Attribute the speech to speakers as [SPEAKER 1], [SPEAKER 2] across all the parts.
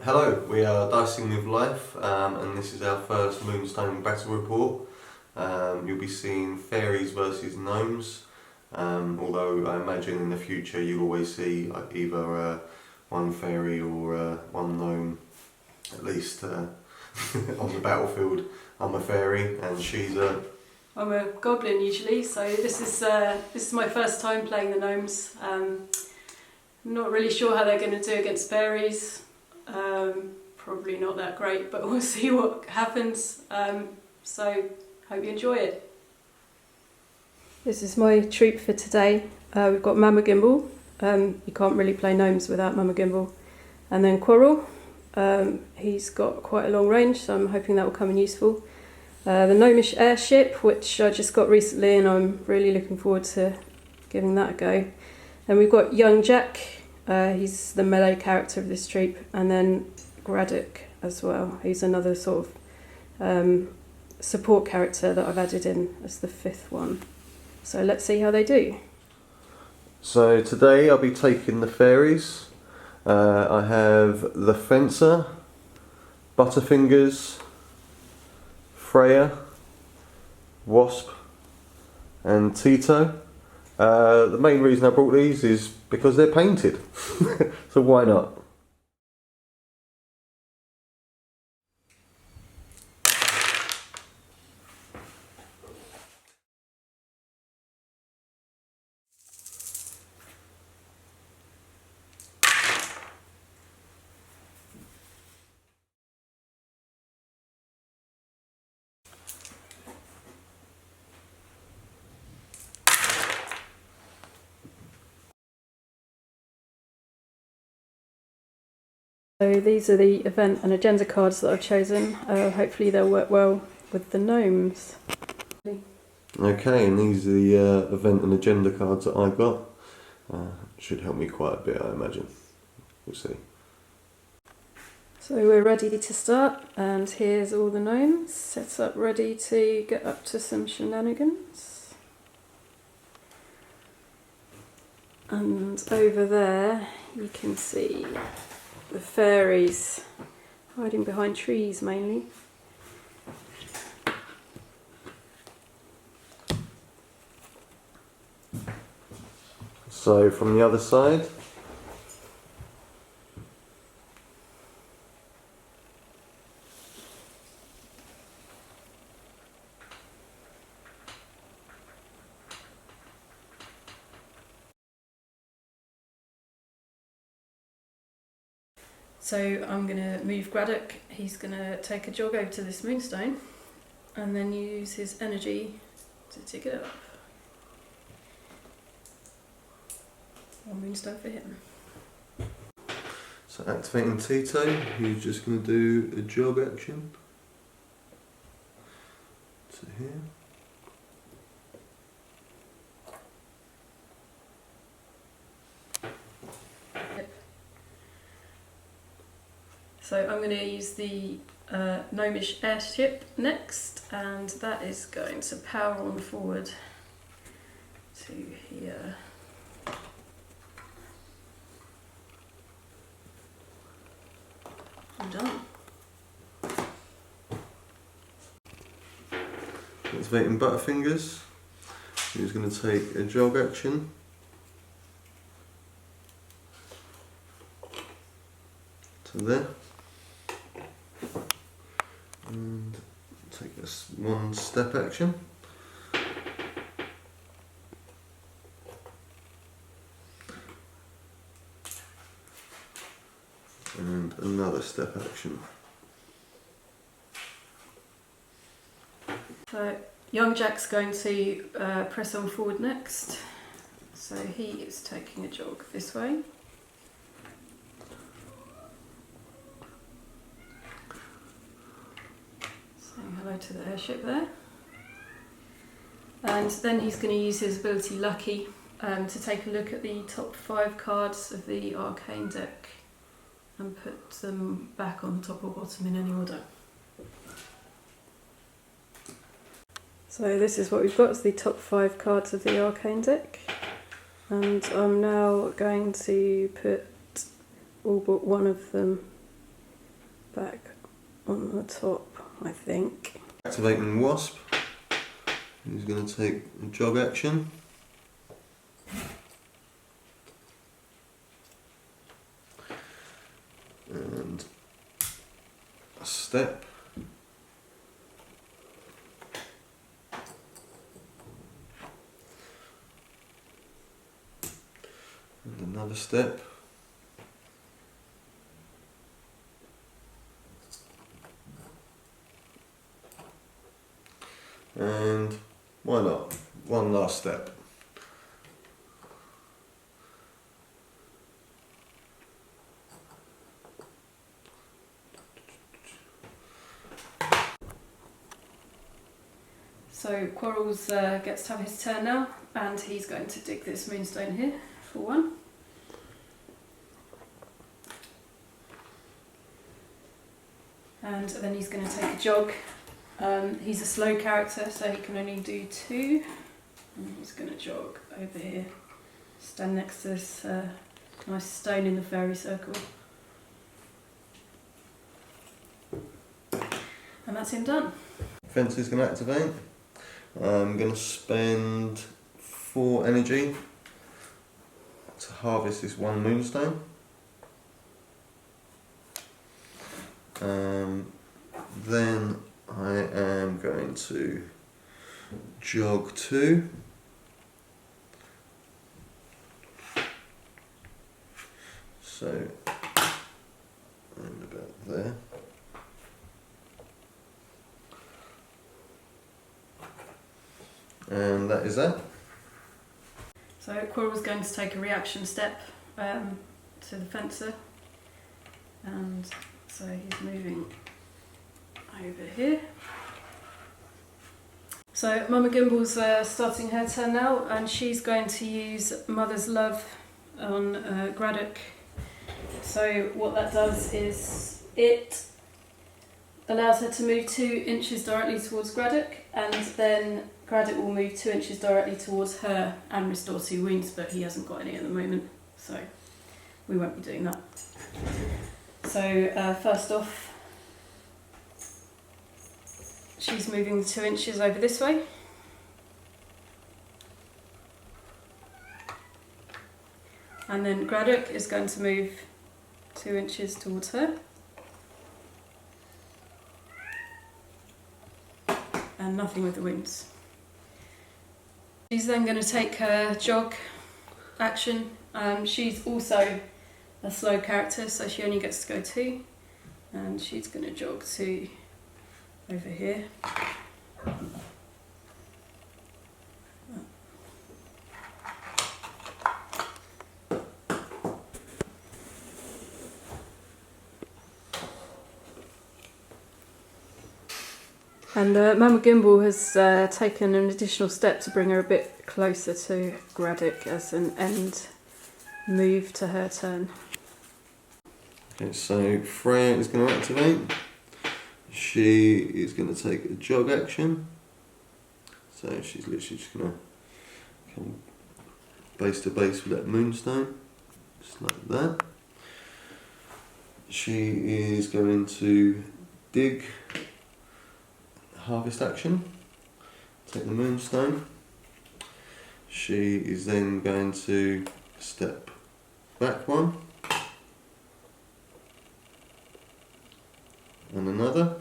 [SPEAKER 1] Hello, we are Dicing with Life, and this is our first Moonstone battle report. You'll be seeing fairies versus gnomes, although I imagine in the future you'll always see either one fairy or one gnome, at least on the battlefield. I'm a fairy and she's a...
[SPEAKER 2] I'm a goblin usually, so this is my first time playing the gnomes. I'm not really sure how they're going to do against fairies. Probably not that great, but we'll see what happens. So hope you enjoy it. This is my troop for today. We've got Mama Gimbal. You can't really play gnomes without Mama Gimbal. And then Quarrel. He's got quite a long range, so I'm hoping that will come in useful. The gnomish airship, which I just got recently, and I'm really looking forward to giving that a go. And we've got Young Jack. He's the melee character of this troop, and then Braddock as well. He's another sort of support character that I've added in as the fifth one. So let's see how they do.
[SPEAKER 1] So today I'll be taking the fairies. I have the Fencer, Butterfingers, Freya, Wasp and Tito. The main reason I brought these is because they're painted, so why not?
[SPEAKER 2] So these are the event and agenda cards that I've chosen. Hopefully they'll work well with the gnomes.
[SPEAKER 1] Okay, and these are the event and agenda cards that I've got. Should help me quite a bit, I imagine. We'll see.
[SPEAKER 2] So we're ready to start, and here's all the gnomes set up ready to get up to some shenanigans. And over there you can see the fairies hiding behind trees mainly.
[SPEAKER 1] So from the other side,
[SPEAKER 2] So I'm going to move Braddock. He's going to take a jog over to this Moonstone and then use his energy to tick it up. One Moonstone for him.
[SPEAKER 1] so activating Tito, who's just going to do a jog action to here.
[SPEAKER 2] So I'm going to use the gnomish airship next, and that is going to power on forward to here. I'm done.
[SPEAKER 1] Activating Butterfingers, who's going to take a jog action to there. And take this one step action. And another step action.
[SPEAKER 2] So Young Jack's going to press on forward next. So he is taking a jog this way. Saying hello to the airship there. And then he's going to use his ability Lucky to take a look at the top 5 cards of the arcane deck and put them back on top or bottom in any order. So this is what we've got, is the top 5 cards of the arcane deck, and I'm now going to put all but one of them back on the top, I think.
[SPEAKER 1] Activating Wasp. He's going to take a jog action. And a step. And another step. And why not? One last step.
[SPEAKER 2] So Quarrels gets to have his turn now, and he's going to dig this moonstone here for one. And then he's going to take a jog. He's a slow character, so he can only do 2. And he's going to jog over here, stand next to this nice stone in the fairy circle. And that's him done.
[SPEAKER 1] Fence is going to activate. I'm going to spend 4 energy to harvest this one moonstone. Then I am going to jog 2. So, and about there. And that is that.
[SPEAKER 2] So Quarrel's going to take a reaction step to the fencer, and so he's moving over here. So Mama Gimbal's starting her turn now, and she's going to use Mother's Love on Graddock. So what that does is it allows her to move 2 inches directly towards Graddock, and then Graddock will move 2 inches directly towards her and restore 2 wounds, but he hasn't got any at the moment, so we won't be doing that. So first off, she's moving 2 inches over this way. And then Graddock is going to move 2 inches towards her. And nothing with the wounds. She's then going to take her jog action. She's also a slow character, so she only gets to go 2. And she's going to jog 2 over here. And Mama Gimbal has taken an additional step to bring her a bit closer to Graddock as an end move to her turn.
[SPEAKER 1] Okay, so Freya is going to activate. She is going to take a jog action. So she's literally just going to come base to base with that moonstone, just like that. She is going to dig. Harvest action, take the moonstone. She is then going to step back 1 and another,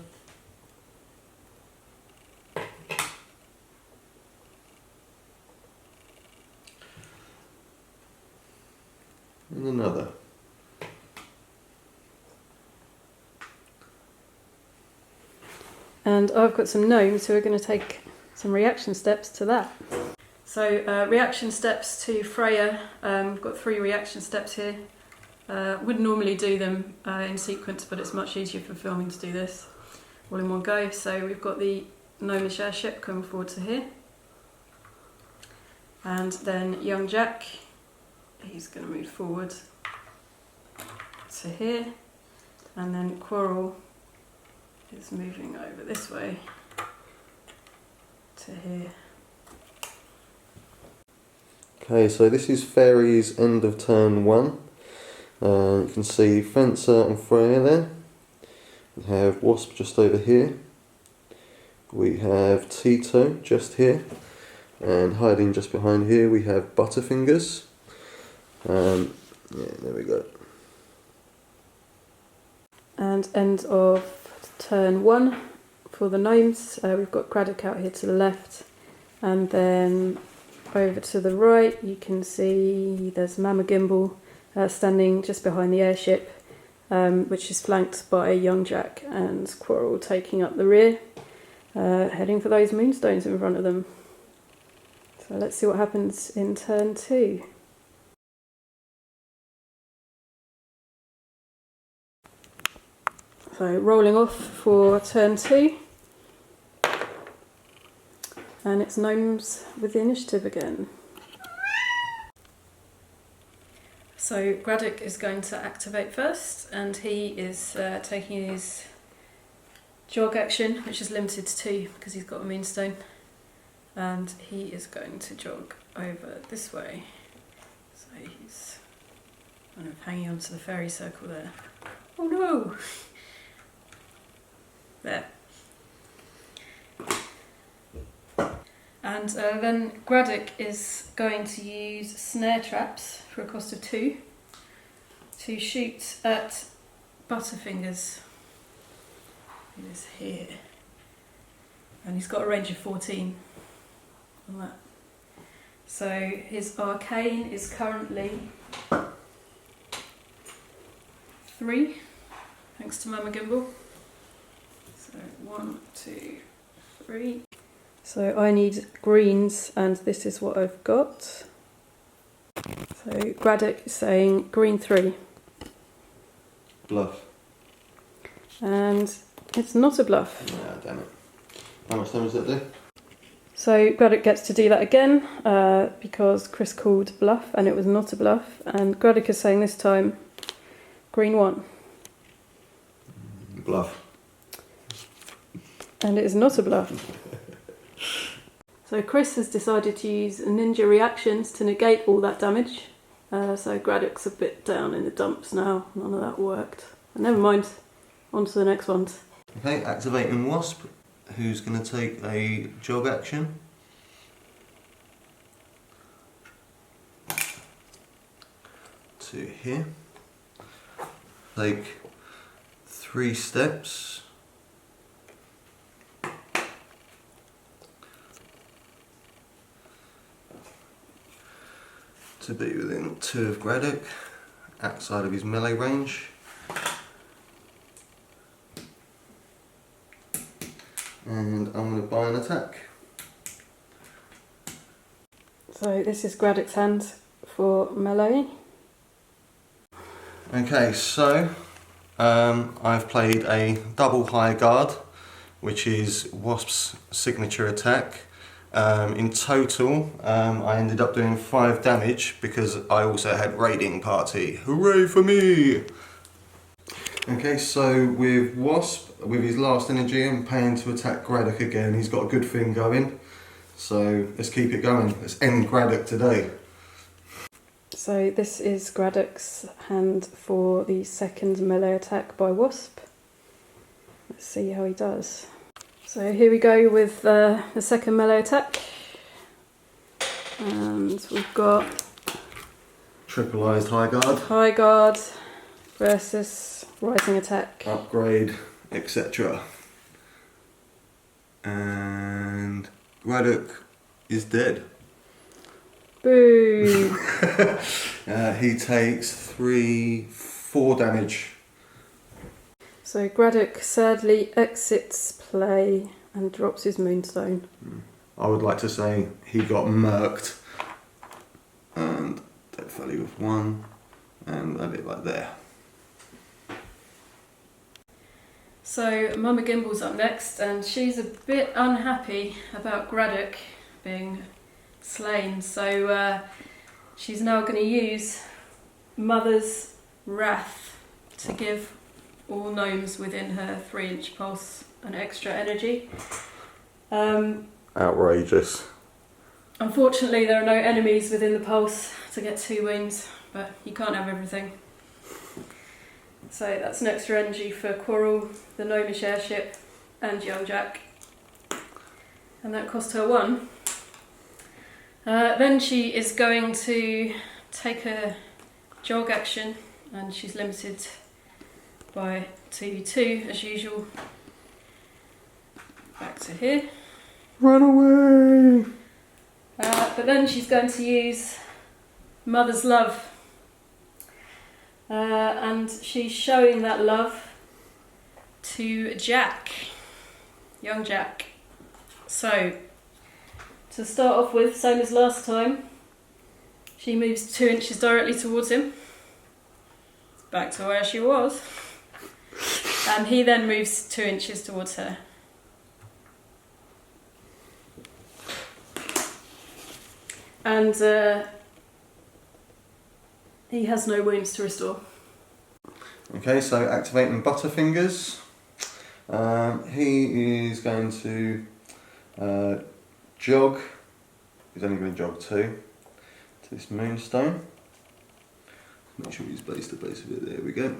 [SPEAKER 1] and another.
[SPEAKER 2] And I've got some gnomes who are going to take some reaction steps to that. So reaction steps to Freya. We've got 3 reaction steps here. Wouldn't normally do them in sequence, but it's much easier for filming to do this all in one go. So we've got the gnomish airship coming forward to here. And then young Jack, he's going to move forward to here. And then Quarrel is moving over this way to here.
[SPEAKER 1] Okay, so this is Fairies end of turn 1. You can see Fencer and Freya there. We have Wasp just over here. We have Tito just here. And hiding just behind here we have Butterfingers. Yeah, there we go.
[SPEAKER 2] And end of turn 1 for the gnomes. We've got Craddock out here to the left, and then over to the right you can see there's Mama Gimbal standing just behind the airship, which is flanked by Young Jack and Quarrel taking up the rear, heading for those moonstones in front of them. So let's see what happens in turn 2. So rolling off for turn 2, and it's gnomes with the initiative again. So Craddock is going to activate first, and he is taking his jog action, which is limited to 2 because he's got a moonstone, and he is going to jog over this way. So he's kind of hanging onto the fairy circle there. Oh no! There. And then Craddock is going to use snare traps for a cost of 2 to shoot at Butterfingers, who is here. And he's got a range of 14 on that. So his arcane is currently 3, thanks to Mama Gimbal. So 1, 2, 3. So I need greens, and this is what I've got. So Craddock is saying green 3.
[SPEAKER 1] Bluff.
[SPEAKER 2] And it's not a bluff.
[SPEAKER 1] Yeah, damn it. How much damage does that do?
[SPEAKER 2] So Craddock gets to do that again because Chris called bluff and it was not a bluff. And Craddock is saying this time green 1.
[SPEAKER 1] Bluff.
[SPEAKER 2] And it is not a bluff. So Chris has decided to use ninja reactions to negate all that damage. So Craddock's a bit down in the dumps now. None of that worked. But never mind. On to the next ones.
[SPEAKER 1] Okay, activating Wasp, who's going to take a jog action. To here. Take 3 steps. To be within 2 of Craddock, outside of his melee range. And I'm going to buy an attack.
[SPEAKER 2] So this is Craddock's hand for melee.
[SPEAKER 1] Okay, so I've played a double high guard, which is Wasp's signature attack. In total, I ended up doing 5 damage because I also had Raiding Party. Hooray for me! Okay, so with Wasp, with his last energy, I'm paying to attack Craddock again. He's got a good thing going, so let's keep it going. Let's end Craddock today.
[SPEAKER 2] So this is Craddock's hand for the second melee attack by Wasp. Let's see how he does. So here we go with the second melee attack. And we've got
[SPEAKER 1] Tripleized high guard,
[SPEAKER 2] high guard versus rising attack.
[SPEAKER 1] upgrade, etc. And Craddock is dead.
[SPEAKER 2] Boo!
[SPEAKER 1] He takes 4 damage.
[SPEAKER 2] So Craddock sadly exits play and drops his moonstone.
[SPEAKER 1] I would like to say he got murked. And dead value of 1. And a bit like there.
[SPEAKER 2] So Mama Gimbal's up next, and she's a bit unhappy about Craddock being slain. So she's now going to use Mother's Wrath to give all gnomes within her 3-inch pulse an extra energy.
[SPEAKER 1] Outrageous.
[SPEAKER 2] Unfortunately, there are no enemies within the pulse to get 2 wounds, but you can't have everything. So that's an extra energy for Coral, the Gnomish airship, and Young Jack. And that cost her 1. Then she is going to take a jog action, and she's limited by 2v2 as usual. Back to here.
[SPEAKER 1] Run away!
[SPEAKER 2] But then she's going to use Mother's Love. And she's showing that love to Jack, Young Jack. So, to start off with, same as last time, she moves 2 inches directly towards him, back to where she was, and he then moves 2 inches towards her. And he has no wounds to restore.
[SPEAKER 1] Okay, so activating Butterfingers. He is going to jog. He's only going to jog 2 to this Moonstone. Make sure he's base to base of it. There we go.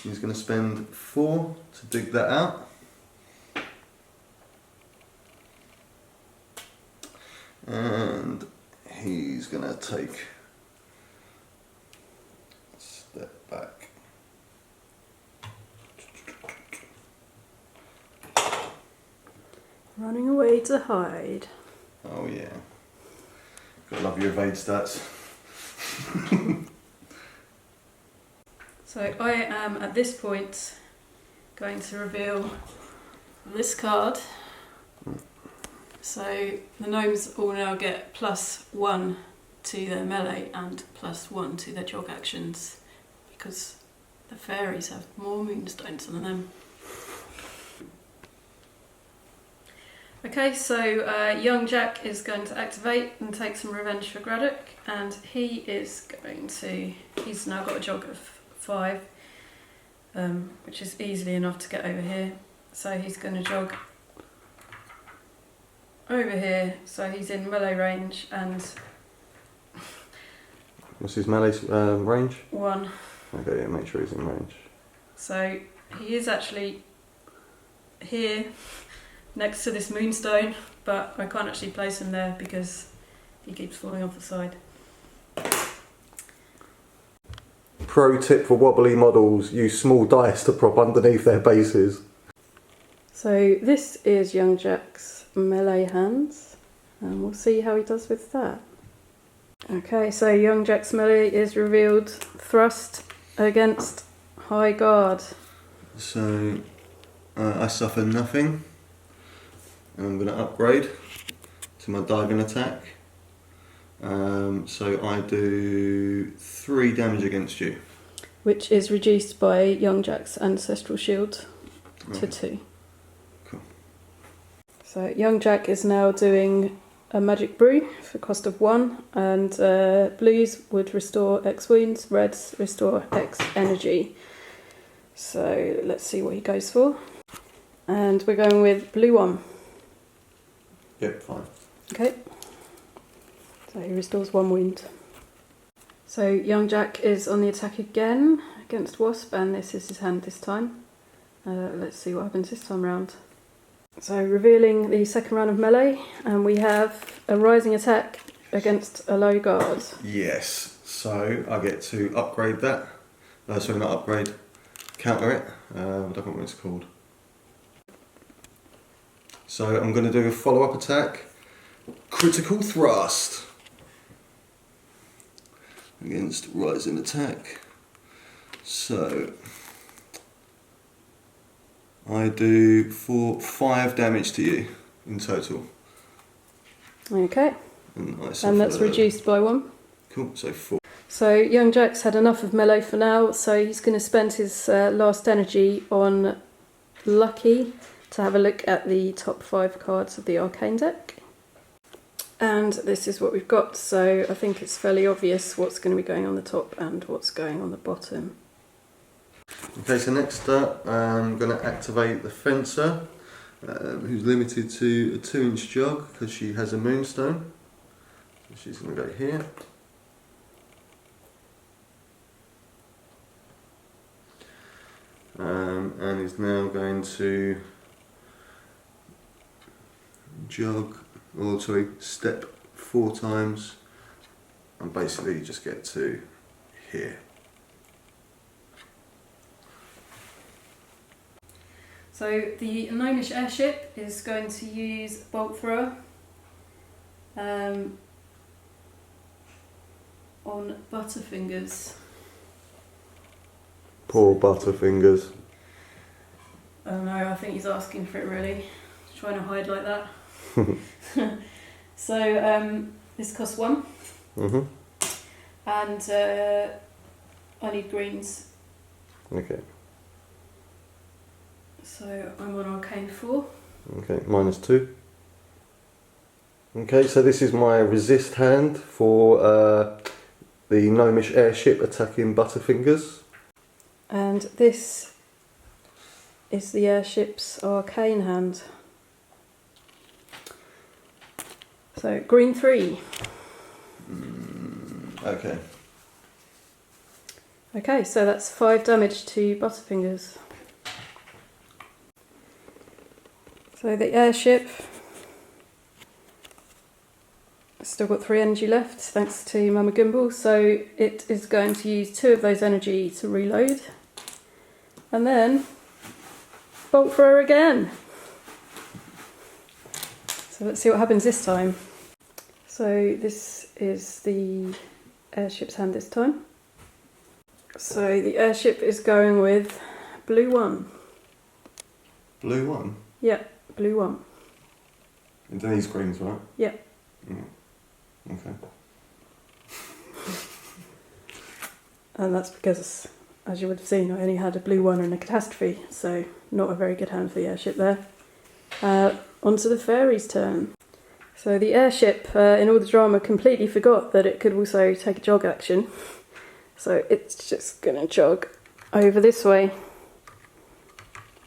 [SPEAKER 1] He's going to spend 4 to dig that out. And he's going to take a step back.
[SPEAKER 2] Running away to hide.
[SPEAKER 1] Oh yeah. Gotta love your evade stats.
[SPEAKER 2] So I am at this point going to reveal this card. So the gnomes all now get +1 to their melee and +1 to their jog actions, because the fairies have more moonstones than them. Okay, so young Jack is going to activate and take some revenge for Braddock, and he's now got a jog of 5, which is easily enough to get over here. So he's going to jog over here, so he's in melee range, and
[SPEAKER 1] What's his melee range?
[SPEAKER 2] 1.
[SPEAKER 1] Okay, yeah, make sure he's in range.
[SPEAKER 2] So he is actually here next to this Moonstone, but I can't actually place him there because he keeps falling off the side.
[SPEAKER 1] Pro tip for wobbly models, use small dice to prop underneath their bases.
[SPEAKER 2] So this is young Jack's melee hands, and we'll see how he does with that. Okay, so young Jack's melee is revealed thrust against high guard.
[SPEAKER 1] So I suffer nothing, and I'm going to upgrade to my diving attack. So I do 3 damage against you.
[SPEAKER 2] Which is reduced by young Jack's ancestral shield to 2.
[SPEAKER 1] Cool.
[SPEAKER 2] So young Jack is now doing a magic brew for cost of 1, and blues would restore X wounds, reds restore X energy. So let's see what he goes for. And we're going with blue 1.
[SPEAKER 1] Yep, fine.
[SPEAKER 2] Okay. So he restores 1 wound. So young Jack is on the attack again against Wasp, and this is his hand this time. Let's see what happens this time round. So revealing the second round of melee, and we have a rising attack against a low guard.
[SPEAKER 1] Yes, so I get to upgrade that. Sorry, not upgrade, counter it. I don't know what it's called. So I'm going to do a follow-up attack. Critical thrust against rising attack. So I do 5 damage to you in total.
[SPEAKER 2] Okay.
[SPEAKER 1] And
[SPEAKER 2] And that's reduced by 1.
[SPEAKER 1] Cool, so 4.
[SPEAKER 2] So young Jack's had enough of melee for now, so he's going to spend his last energy on Lucky to have a look at the top 5 cards of the Arcane deck. And this is what we've got, so I think it's fairly obvious what's going to be going on the top and what's going on the bottom.
[SPEAKER 1] Okay, so next up I'm going to activate the Fencer, who's limited to a 2-inch jog because she has a Moonstone. So she's going to go here. and is now going to step 4 times and basically just get to here.
[SPEAKER 2] So the Gnomish airship is going to use bolt thrower on Butterfingers.
[SPEAKER 1] Poor Butterfingers.
[SPEAKER 2] I don't know, I think he's asking for it really. He's trying to hide like that. So this costs 1. And I need greens.
[SPEAKER 1] Okay.
[SPEAKER 2] So I'm on arcane 4.
[SPEAKER 1] Okay, -2. Okay, so this is my resist hand for the Gnomish airship attacking Butterfingers.
[SPEAKER 2] And this is the airship's arcane hand. So green 3.
[SPEAKER 1] Okay.
[SPEAKER 2] Okay, so that's 5 damage to Butterfingers. So the airship has still got 3 energy left, thanks to Mama Gimbal, so it is going to use 2 of those energy to reload. And then bolt thrower again. So let's see what happens this time. So this is the airship's hand this time. So the airship is going with blue 1.
[SPEAKER 1] Blue 1?
[SPEAKER 2] Yeah, blue 1.
[SPEAKER 1] And these greens, right?
[SPEAKER 2] Yeah.
[SPEAKER 1] Okay.
[SPEAKER 2] And that's because, as you would have seen, I only had a blue 1 and a catastrophe, so not a very good hand for the airship there. Onto the fairies' turn. So the airship, in all the drama, completely forgot that it could also take a jog action. So it's just going to jog over this way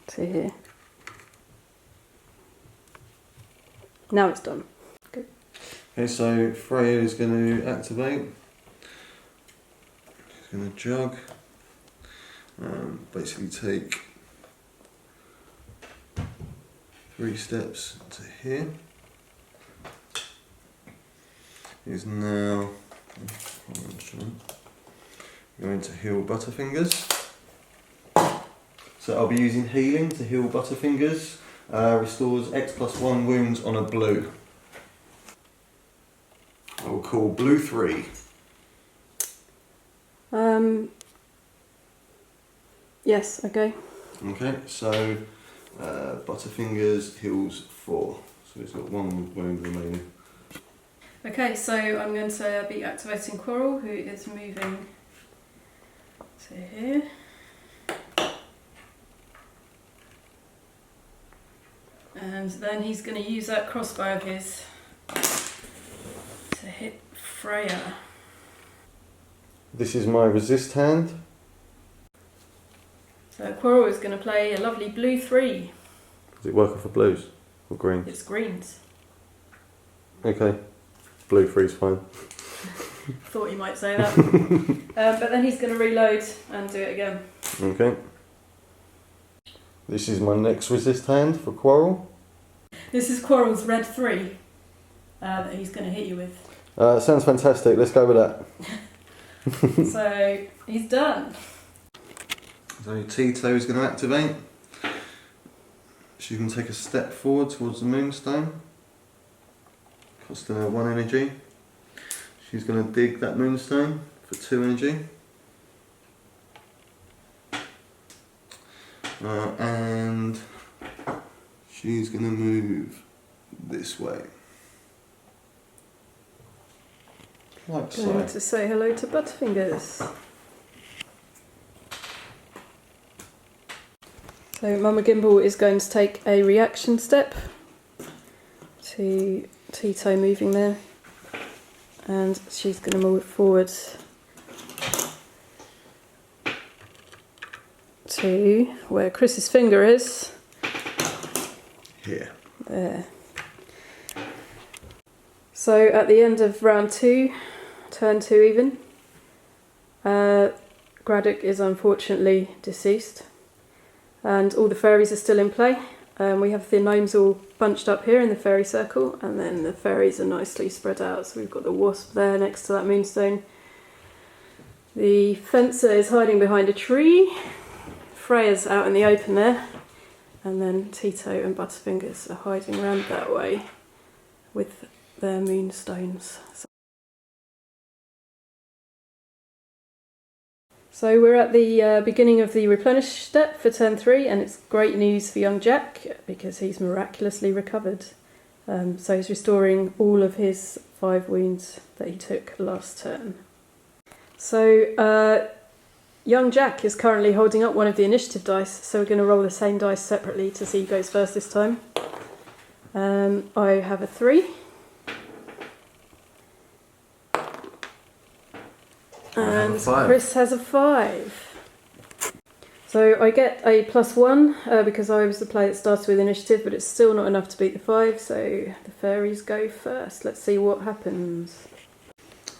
[SPEAKER 2] to here. Now it's done. Good.
[SPEAKER 1] Okay, so Freya is going to activate. She's going to jog. Basically take 3 steps to here. Is now going to heal Butterfingers. So I'll be using healing to heal Butterfingers. Restores X+1 wounds on a blue. I will call blue 3.
[SPEAKER 2] Yes, okay.
[SPEAKER 1] Okay, so Butterfingers heals 4. So it's got 1 wound remaining.
[SPEAKER 2] Okay, so I'm going to be activating Coral, who is moving to here. And then he's going to use that crossbow of his to hit Freya.
[SPEAKER 1] This is my resist hand.
[SPEAKER 2] So Coral is going to play a lovely blue 3.
[SPEAKER 1] Is it working for blues or greens?
[SPEAKER 2] It's greens.
[SPEAKER 1] Okay, blue 3 is fine.
[SPEAKER 2] Thought you might say that. But then he's going to reload and do it again.
[SPEAKER 1] Okay. This is my next resist hand for Quarrel.
[SPEAKER 2] This is Quarrel's red 3 that he's going to hit you with.
[SPEAKER 1] Sounds fantastic, let's go with that.
[SPEAKER 2] So he's done.
[SPEAKER 1] So Tito is going to activate. She's going to take a step forward towards the Moonstone, costing her 1 energy. She's going to dig that Moonstone for 2 energy. And she's going to move this way. Like so.
[SPEAKER 2] Going to say hello to Butterfingers. So Mama Gimbal is going to take a reaction step to Tito moving there, and she's going to move forward to where Chris's finger is.
[SPEAKER 1] Here.
[SPEAKER 2] There. So at the end of round 2, turn 2 even, Graddock is unfortunately deceased. and all the fairies are still in play. We have the gnomes all bunched up here in the fairy circle, and then the fairies are nicely spread out. So we've got the wasp there next to that moonstone. The fencer is hiding behind a tree. Freya's out in the open there, and then Tito and Butterfingers are hiding around that way with their moonstones. So we're at the beginning of the replenish step for turn 3, and it's great news for young Jack because he's miraculously recovered. So he's restoring all of his 5 wounds that he took last turn. So young Jack is currently holding up one of the initiative dice, so we're going to roll the same dice separately to see who goes first this time. I have a 3. And Chris has a 5. So I get a +1 because I was the player that started with initiative, but it's still not enough to beat the 5, so the fairies go first. Let's see what happens.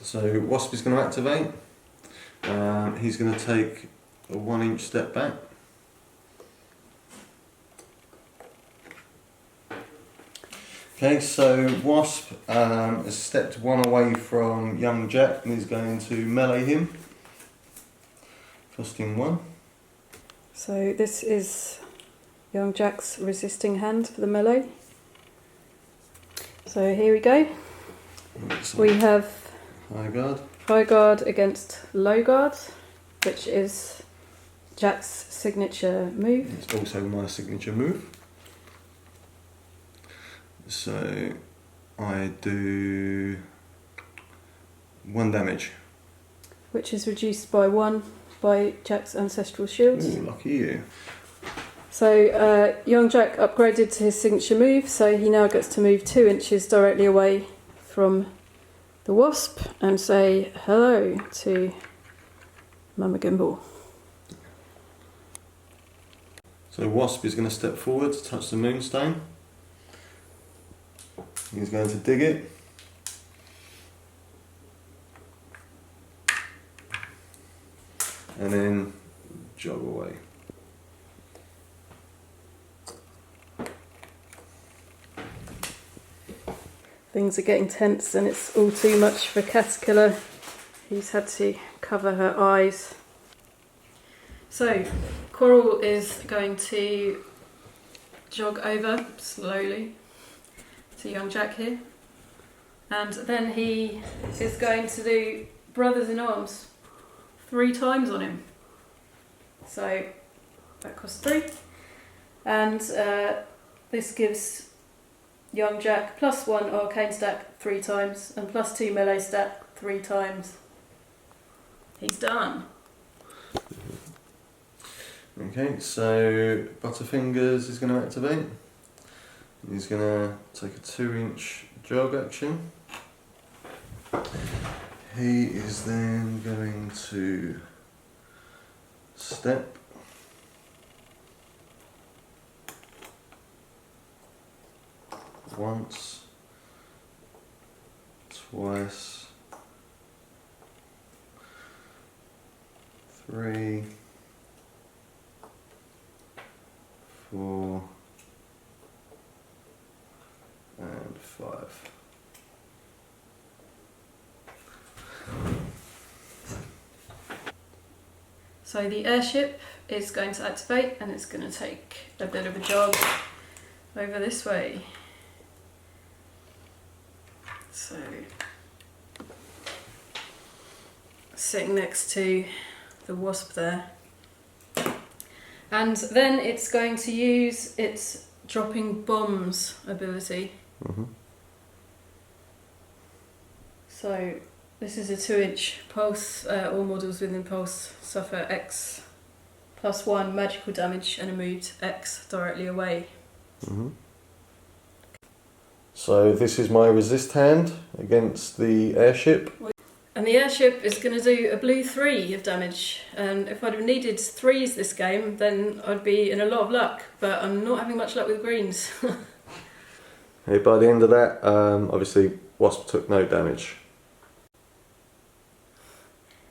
[SPEAKER 1] So Wasp is going to activate. He's going to take a 1-inch step back. Okay, so Wasp has stepped 1 away from young Jack and is going to melee him, costing 1.
[SPEAKER 2] So this is young Jack's resisting hand for the melee. So here we go. We have high guard against low guard, which is Jack's signature move.
[SPEAKER 1] It's also my signature move. So I do 1 damage.
[SPEAKER 2] Which is reduced by 1 by Jack's ancestral shield.
[SPEAKER 1] Ooh, lucky you.
[SPEAKER 2] So young Jack upgraded to his signature move, so he now gets to move 2 inches directly away from the wasp and say hello to Mama Gimbal.
[SPEAKER 1] So Wasp is going to step forward to touch the moonstone. He's going to dig it. And then jog away.
[SPEAKER 2] Things are getting tense and it's all too much for Caterpillar. He's had to cover her eyes. So Coral is going to jog over slowly to young Jack here, and then he is going to do Brothers in Arms 3 times on him. So that costs 3, and this gives young Jack +1 arcane stack 3 times and +2 melee stack 3 times. He's done.
[SPEAKER 1] Okay, so Butterfingers is going to activate. He's going to take a 2-inch jog action. He is then going to step. Once, twice, 3, 4, and 5.
[SPEAKER 2] So the airship is going to activate and it's going to take a bit of a jog over this way. So sitting next to the wasp there. And then it's going to use its dropping bombs ability. So this is a 2-inch pulse. All models within pulse suffer X +1 magical damage and are moved X directly away.
[SPEAKER 1] So this is my resist hand against the airship.
[SPEAKER 2] And the airship is going to do a blue 3 of damage, and if I'd have needed 3s this game then I'd be in a lot of luck, but I'm not having much luck with greens.
[SPEAKER 1] Okay, by the end of that, obviously Wasp took no damage.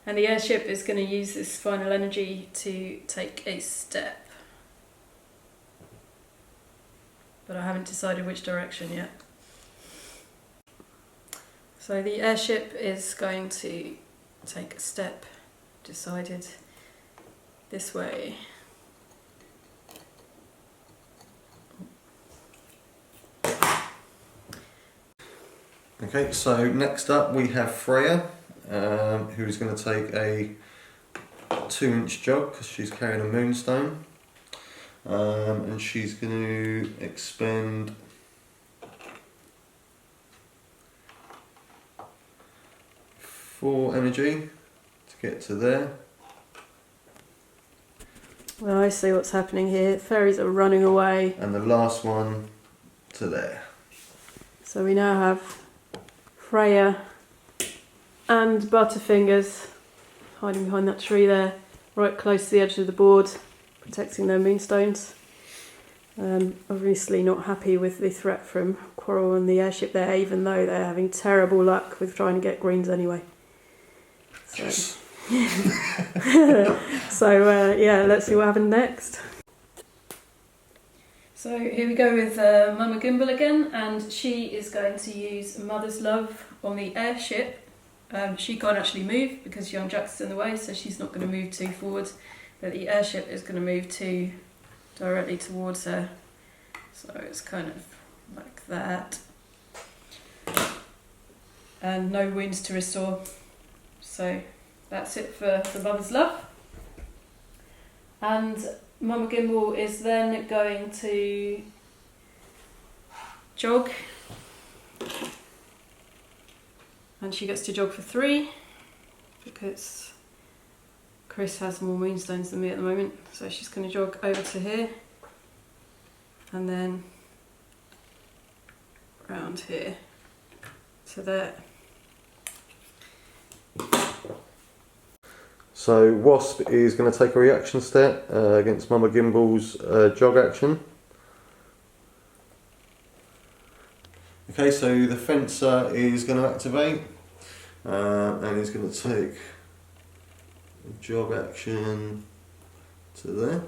[SPEAKER 2] And the airship is going to use this final energy to take a step. but I haven't decided which direction yet. So the airship is going to take a step, decided this way.
[SPEAKER 1] Okay, so next up we have Freya, who's going to take a 2-inch jog because she's carrying a moonstone, and she's going to expend 4 energy to get to there.
[SPEAKER 2] Well, I see what's happening here. Fairies are running away.
[SPEAKER 1] And the last one to there.
[SPEAKER 2] So we now have Freya and Butterfingers hiding behind that tree there, right close to the edge of the board, protecting their moonstones. Obviously not happy with the threat from Quarrel and the airship there, even though they're having terrible luck with trying to get greens anyway. So,
[SPEAKER 1] Yes.
[SPEAKER 2] yeah, let's see what happens next. So here we go with Mama Gimbal again, and she is going to use Mother's Love on the airship. She can't actually move because young Jack's in the way, so she's not going to move too forward, but the airship is going to move directly towards her. So it's kind of like that. And no wounds to restore. So that's it for Mother's Love. And Mama Gimbal is then going to jog. And she gets to jog for 3 because Chris has more moonstones than me at the moment. So she's going to jog over to here and then round here to there.
[SPEAKER 1] So Wasp is going to take a reaction step against Mama Gimbal's jog action. Okay, so the fencer is going to activate and he's going to take a jog action to there.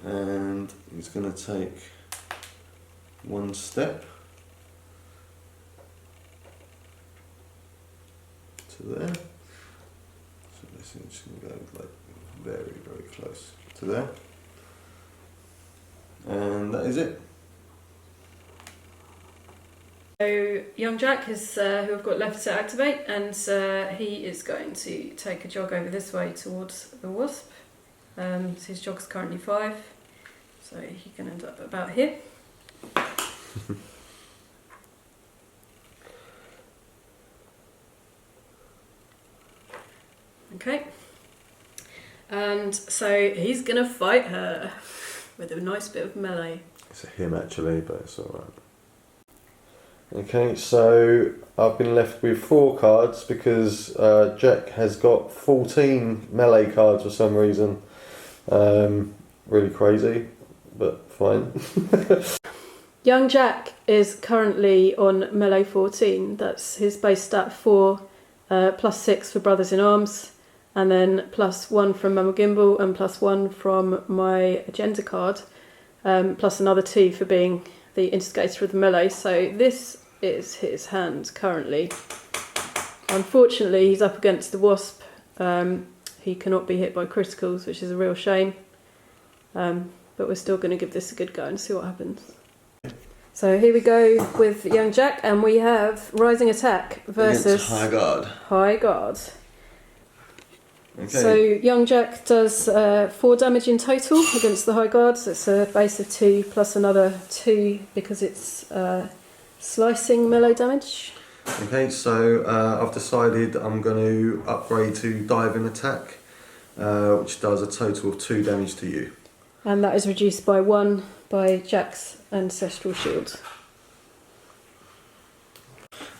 [SPEAKER 1] And he's going to take 1 step to there. So this is just going to go like very, very close to there. And that is it.
[SPEAKER 2] So young Jack is who I've got left to activate, and he is going to take a jog over this way towards the Wasp. So his jog's currently 5, so he can end up about here. Okay, and so he's gonna fight her with a nice bit of melee.
[SPEAKER 1] It's a him actually, but it's alright. Okay, so I've been left with 4 cards because Jack has got 14 melee cards for some reason. Really crazy, but fine.
[SPEAKER 2] Young Jack is currently on melee 14. That's his base stat 4, plus 6 for Brothers in Arms, and then plus 1 from Mama Gimbal and plus 1 from my agenda card, plus another 2 for being the instigator of the melee. So this is his hand currently. Unfortunately, he's up against the Wasp. He cannot be hit by criticals, which is a real shame. But we're still going to give this a good go and see what happens. So here we go with young Jack, and we have Rising Attack versus
[SPEAKER 1] High Guard.
[SPEAKER 2] High Guard.
[SPEAKER 1] Okay.
[SPEAKER 2] So young Jack does 4 damage in total against the High Guard. So it's a base of 2 plus another 2 because it's slicing melee damage.
[SPEAKER 1] Okay, so I've decided I'm going to upgrade to Diving Attack, which does a total of 2 damage to you.
[SPEAKER 2] And that is reduced by 1 by Jack's Ancestral Shield.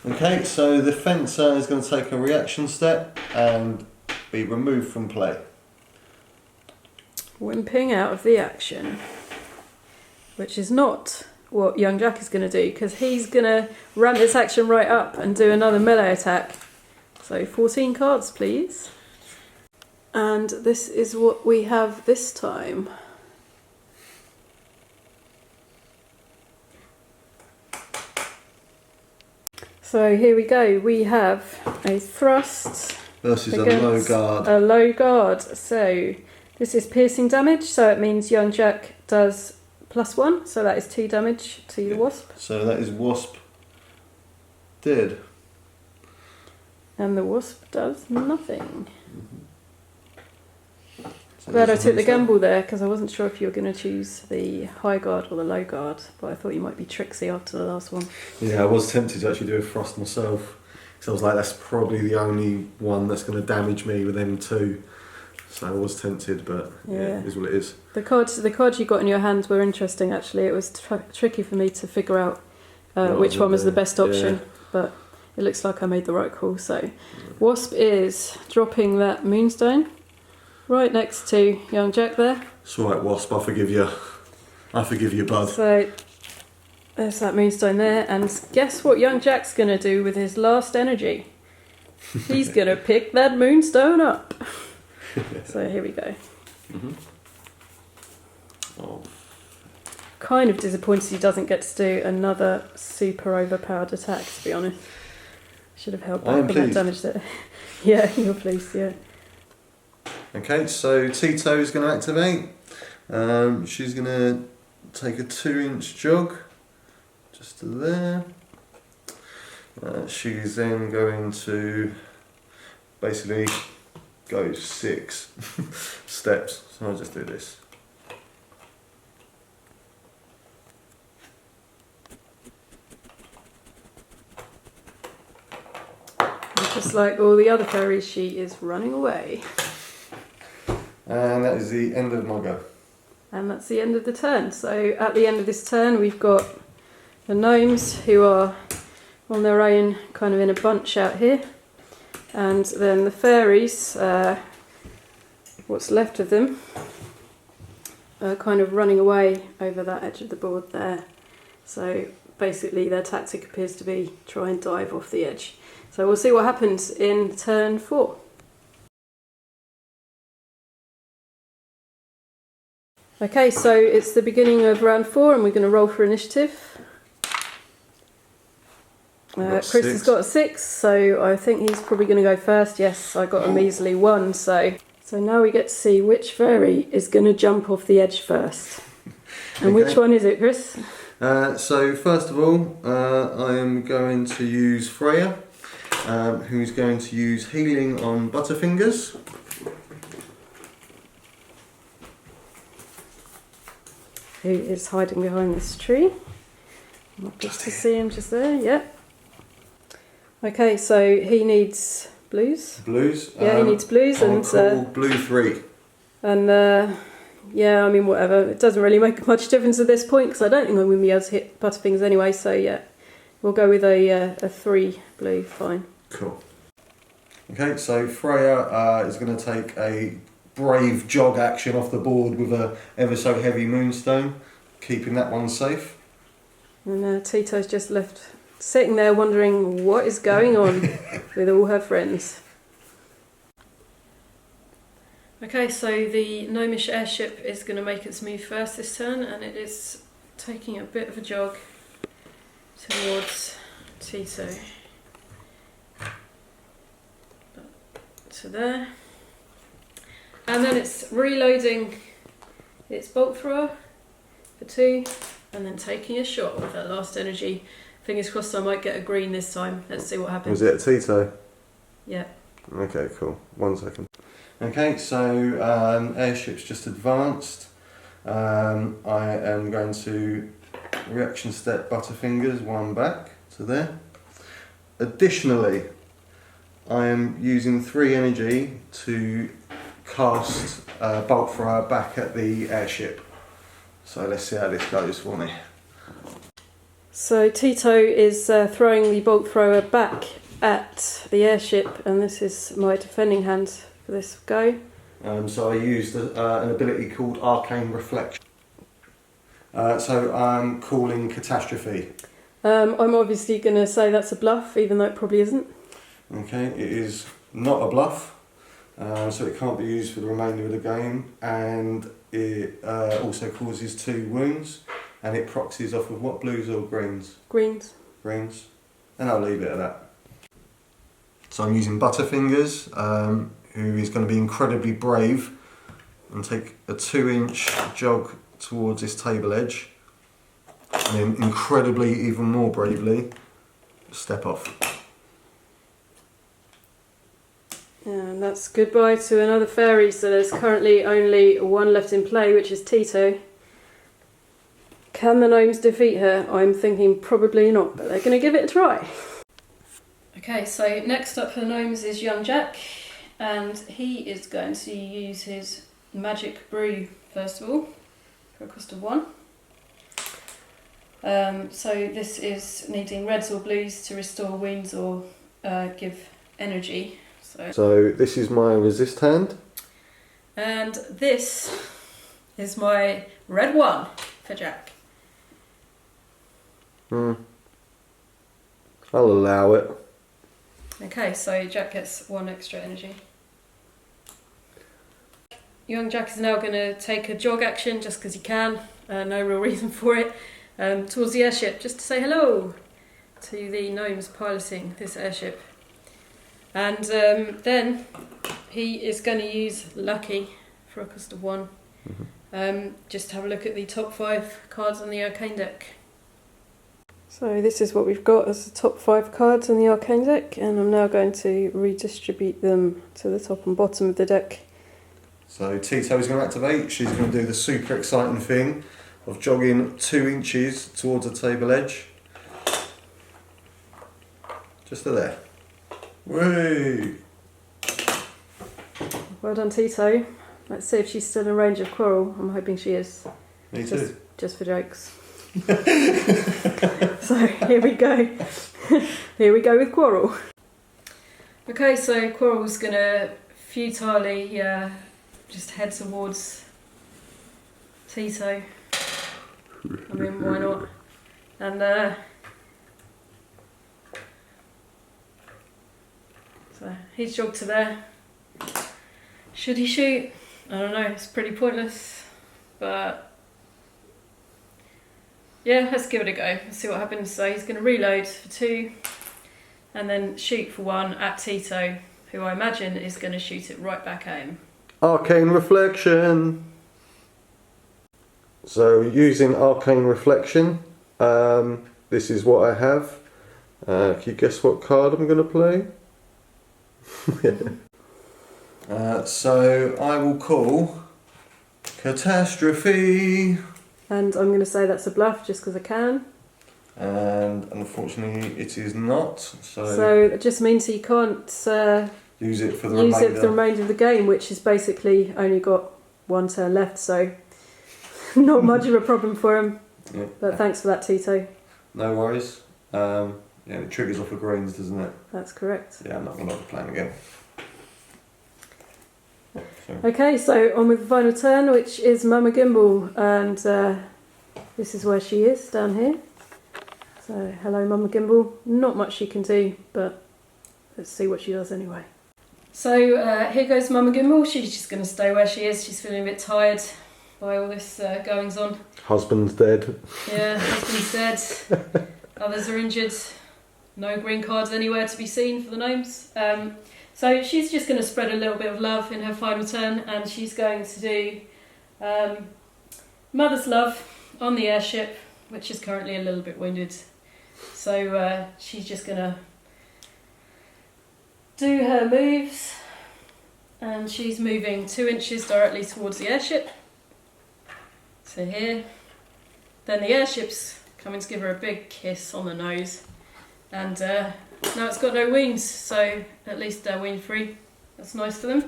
[SPEAKER 1] Okay, so the fencer is going to take a reaction step and be removed from play.
[SPEAKER 2] Wimping out of the action. Which is not what young Jack is going to do, because he's going to ramp this action right up and do another melee attack. So 14 cards, please. And this is what we have this time. So here we go. We have a thrust
[SPEAKER 1] versus a low guard.
[SPEAKER 2] A low guard. So this is piercing damage. So it means young Jack does +1. So that is 2 damage to the wasp.
[SPEAKER 1] So that is wasp dead.
[SPEAKER 2] And the wasp does nothing.
[SPEAKER 1] So
[SPEAKER 2] Glad I took the gamble there because I wasn't sure if you were going to choose the high guard or the low guard, but I thought you might be tricksy after the last one.
[SPEAKER 1] Yeah, I was tempted to actually do a frost myself because I was like, that's probably the only one that's going to damage me with them two. So I was tempted, but yeah, it is what it is.
[SPEAKER 2] The cards you got in your hands were interesting actually. It was tricky for me to figure out which one was the best option, but it looks like I made the right call. So Wasp is dropping that Moonstone right next to young Jack there.
[SPEAKER 1] It's alright, Wasp, I forgive you. I forgive you, bud.
[SPEAKER 2] So there's that Moonstone there, and guess what young Jack's going to do with his last energy? He's going to pick that Moonstone up. So here we go.
[SPEAKER 1] Oh.
[SPEAKER 2] Kind of disappointed he doesn't get to do another super overpowered attack, to be honest. Should have held back on that damage there. Yeah, you're pleased, yeah.
[SPEAKER 1] Okay, so Tito is going to activate. She's going to take a 2-inch jog, just to there. She's then going to basically go 6 steps. So I'll just do this.
[SPEAKER 2] Just like all the other fairies, she is running away.
[SPEAKER 1] And that is the end of my go.
[SPEAKER 2] And that's the end of the turn. So at the end of this turn we've got the gnomes who are on their own, kind of in a bunch out here. And then the fairies, what's left of them, are kind of running away over that edge of the board there. So basically their tactic appears to be try and dive off the edge. So we'll see what happens in turn 4. Okay, so it's the beginning of round 4 and we're going to roll for initiative. Chris has got a 6, so I think he's probably going to go first. Yes, I got a measly 1, so now we get to see which fairy is going to jump off the edge first. And which one is it, Chris?
[SPEAKER 1] So first of all, I am going to use Freya, who's going to use healing on Butterfingers.
[SPEAKER 2] Who is hiding behind this tree. Not good to see him just there, yeah. Okay, so he needs blues.
[SPEAKER 1] Blues?
[SPEAKER 2] Yeah, he needs blues.
[SPEAKER 1] And blue 3.
[SPEAKER 2] And yeah, I mean, whatever. It doesn't really make much difference at this point because I don't think I'm going to be able to hit Butterfingers anyway, so yeah. We'll go with a 3 blue, fine.
[SPEAKER 1] Cool. Okay, so Freya is going to take a brave jog action off the board with a ever so heavy Moonstone, keeping that one safe.
[SPEAKER 2] And Tito's just left sitting there wondering what is going on with all her friends. Okay, so the gnomish airship is going to make its move first this turn, and it is taking a bit of a jog towards Tito. To there. And then it's reloading its bolt thrower for 2, and then taking a shot with that last energy. Fingers crossed I might get a green this time. Let's see what happens.
[SPEAKER 1] Was it a Tito?
[SPEAKER 2] Yeah.
[SPEAKER 1] Okay, cool. 1 second. Okay, so airship's just advanced. I am going to reaction step Butterfingers 1 back to there. Additionally, I am using 3 energy to cast bolt thrower back at the airship. So let's see how this goes for me.
[SPEAKER 2] So Tito is throwing the bolt thrower back at the airship, and this is my defending hand for this go.
[SPEAKER 1] So I used an ability called Arcane Reflection. So I'm calling Catastrophe.
[SPEAKER 2] I'm obviously going to say that's a bluff, even though it probably isn't.
[SPEAKER 1] Okay, it is not a bluff. so it can't be used for the remainder of the game, and it also causes 2 wounds, and it proxies off of what, blues or greens?
[SPEAKER 2] Greens.
[SPEAKER 1] Greens. And I'll leave it at that. So I'm using Butterfingers, who is going to be incredibly brave and take a 2-inch jog towards this table edge, and then incredibly, even more bravely, step off.
[SPEAKER 2] And that's goodbye to another fairy, so there's currently only one left in play, which is Tito. Can the gnomes defeat her? I'm thinking probably not, but they're going to give it a try. Okay, so next up for the gnomes is young Jack, and he is going to use his magic brew first of all, for a cost of 1. So this is needing reds or blues to restore wounds or give energy.
[SPEAKER 1] So this is my resist hand.
[SPEAKER 2] And this is my red 1 for Jack.
[SPEAKER 1] I'll allow it.
[SPEAKER 2] Okay, so Jack gets 1 extra energy. Young Jack is now going to take a jog action just because he can, no real reason for it, towards the airship just to say hello to the gnomes piloting this airship. And then he is going to use Lucky for a cost of 1. Just to have a look at the top 5 cards on the arcane deck. So this is what we've got as the top 5 cards on the arcane deck, and I'm now going to redistribute them to the top and bottom of the deck.
[SPEAKER 1] So Tito is going to activate. She's going to do the super exciting thing of jogging 2 inches towards the table edge. Just to there. Whee!
[SPEAKER 2] Well done, Tito. Let's see if she's still in range of Quarrel. I'm hoping she is.
[SPEAKER 1] Me too.
[SPEAKER 2] Just for jokes. So here we go. Here we go with Quarrel. Okay, so Quarrel's gonna futilely just head towards Tito. I mean, why not? And so he's jogged to there. Should he shoot? I don't know, it's pretty pointless, but yeah, let's give it a go. Let's see what happens. So he's going to reload for 2 and then shoot for 1 at Tito, who I imagine is going to shoot it right back at him.
[SPEAKER 1] Arcane Reflection. So using Arcane Reflection, this is what I have. Can you guess what card I'm going to play? So I will call Catastrophe.
[SPEAKER 2] And I'm going to say that's a bluff just because I can.
[SPEAKER 1] And unfortunately it is not.
[SPEAKER 2] So it just means he can't
[SPEAKER 1] use it for the
[SPEAKER 2] remainder of the game, which has basically only got 1 turn left, so not much of a problem for him.
[SPEAKER 1] Yeah.
[SPEAKER 2] But thanks for that, Tito.
[SPEAKER 1] No worries. Yeah, it triggers off of greens, doesn't it?
[SPEAKER 2] That's correct.
[SPEAKER 1] Yeah, I'm not going to play again.
[SPEAKER 2] Okay, so on with the final turn, which is Mama Gimbal, and this is where she is, down here. So, hello Mama Gimbal. Not much she can do, but let's see what she does anyway. So, here goes Mama Gimbal. She's just going to stay where she is. She's feeling a bit tired by all this goings on.
[SPEAKER 1] Husband's dead.
[SPEAKER 2] Yeah, husband's dead. Others are injured. No green cards anywhere to be seen for the gnomes. So she's just going to spread a little bit of love in her final turn, and she's going to do Mother's Love on the airship, which is currently a little bit wounded. So she's just going to do her moves, and she's moving 2 inches directly towards the airship. So here. Then the airship's coming to give her a big kiss on the nose, and now it's got no wings, so at least they're wing free. That's nice for them.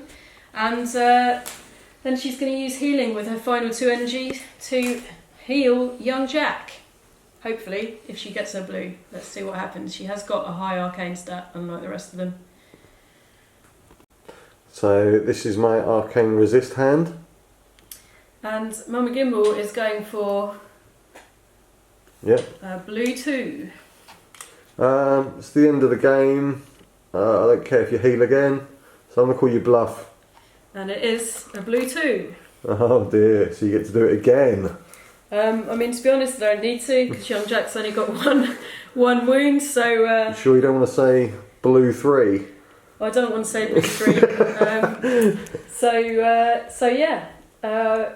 [SPEAKER 2] And then she's going to use healing with her final 2 energy to heal young Jack. Hopefully, if she gets her blue. Let's see what happens. She has got a high arcane stat, unlike the rest of them.
[SPEAKER 1] So this is my arcane resist hand.
[SPEAKER 2] And Mama Gimbal is going for blue 2.
[SPEAKER 1] It's the end of the game. I don't care if you heal again, so I'm going to call you bluff.
[SPEAKER 2] And it is a blue 2.
[SPEAKER 1] Oh dear, so you get to do it again.
[SPEAKER 2] I mean, to be honest, I don't need to, because young Jack's only got one wound, so...
[SPEAKER 1] You sure you don't want to say blue 3?
[SPEAKER 2] I don't want to say blue 3. So yeah,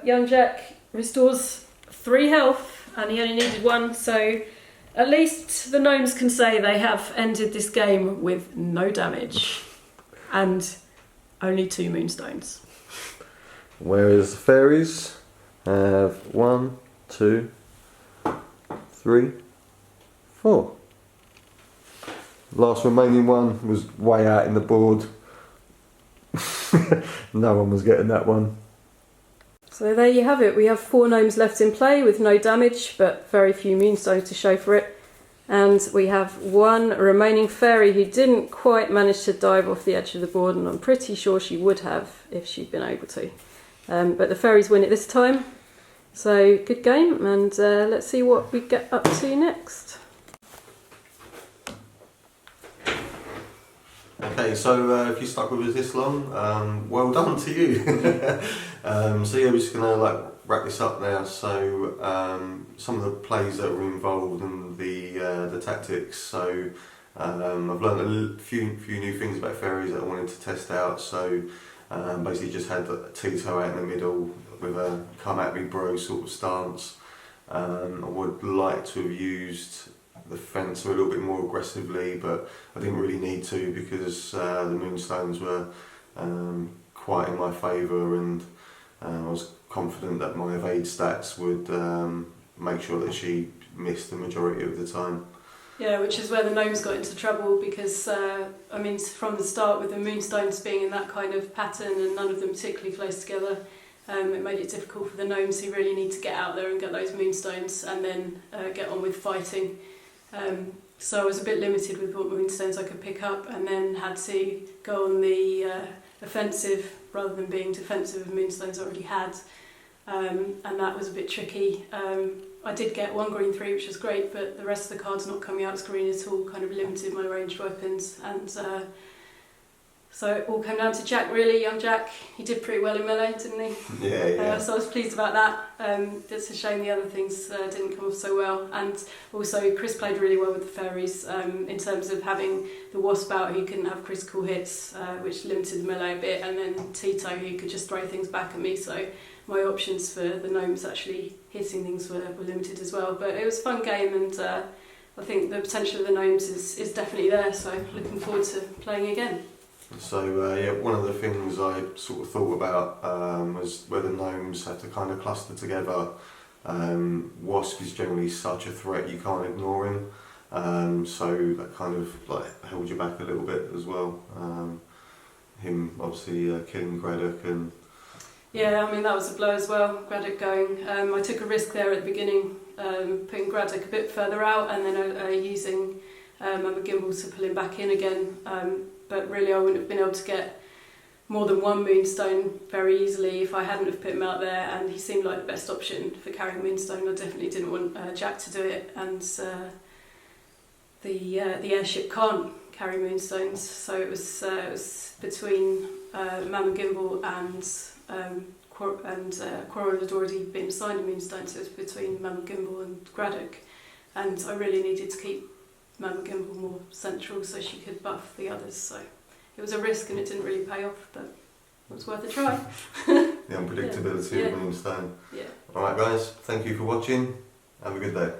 [SPEAKER 2] young Jack restores 3 health, and he only needed 1, so at least the gnomes can say they have ended this game with no damage and only 2 moonstones.
[SPEAKER 1] Whereas the fairies have 1, 2, 3, 4. Last remaining one was way out in the board. No one was getting that one.
[SPEAKER 2] So there you have it. We have 4 gnomes left in play with no damage, but very few moonstones to show for it. And we have 1 remaining fairy who didn't quite manage to dive off the edge of the board, and I'm pretty sure she would have if she'd been able to. But the fairies win it this time. So good game, and let's see what we get up to next.
[SPEAKER 1] Okay, so if you stuck with us this long, well done to you. So yeah, we're just gonna wrap this up now. So some of the plays that were involved and the tactics. So I've learned a few new things about fairies that I wanted to test out. So basically just had Tito out in the middle with a come at me bro sort of stance. I would like to have used the fence a little bit more aggressively, but I didn't really need to because the moonstones were quite in my favour, and I was confident that my evade stats would make sure that she missed the majority of the time.
[SPEAKER 2] Yeah, which is where the gnomes got into trouble because, I mean, from the start with the moonstones being in that kind of pattern and none of them particularly close together, it made it difficult for the gnomes who really need to get out there and get those moonstones and then get on with fighting. So I was a bit limited with what moonstones I could pick up, and then had to go on the offensive rather than being defensive with moonstones I already had, and that was a bit tricky. I did get 1 green 3, which was great, but the rest of the cards not coming out as green at all kind of limited my ranged weapons, and so it all came down to Jack really, young Jack. He did pretty well in melee, didn't he?
[SPEAKER 1] Yeah.
[SPEAKER 2] So I was pleased about that. It's a shame the other things didn't come off so well. And also Chris played really well with the fairies in terms of having the Wasp out who couldn't have critical hits, which limited the melee a bit, and then Tito who could just throw things back at me. So my options for the gnomes actually hitting things were limited as well. But it was a fun game, and I think the potential of the gnomes is definitely there. So looking forward to playing again.
[SPEAKER 1] So yeah, one of the things I sort of thought about was where the gnomes have to kind of cluster together. Wasp is generally such a threat, you can't ignore him. So that kind of held you back a little bit as well. Him obviously killing Braddock and...
[SPEAKER 2] Yeah, I mean that was a blow as well, Braddock going. I took a risk there at the beginning, putting Braddock a bit further out and then using Mama Gimbal to pull him back in again. But really I wouldn't have been able to get more than 1 moonstone very easily if I hadn't have put him out there, and he seemed like the best option for carrying moonstone. I definitely didn't want Jack to do it, and the airship can't carry moonstones, so it was between Mama Gimbal and Quarrel had already been assigned a moonstone, so it was between Mama Gimbal and Braddock, and I really needed to keep Mama Gimbal more central so she could buff the others, so it was a risk and it didn't really pay off, but it was worth a try.
[SPEAKER 1] The unpredictability of Moonstone.
[SPEAKER 2] Yeah.
[SPEAKER 1] Alright guys, thank you for watching, have a good day.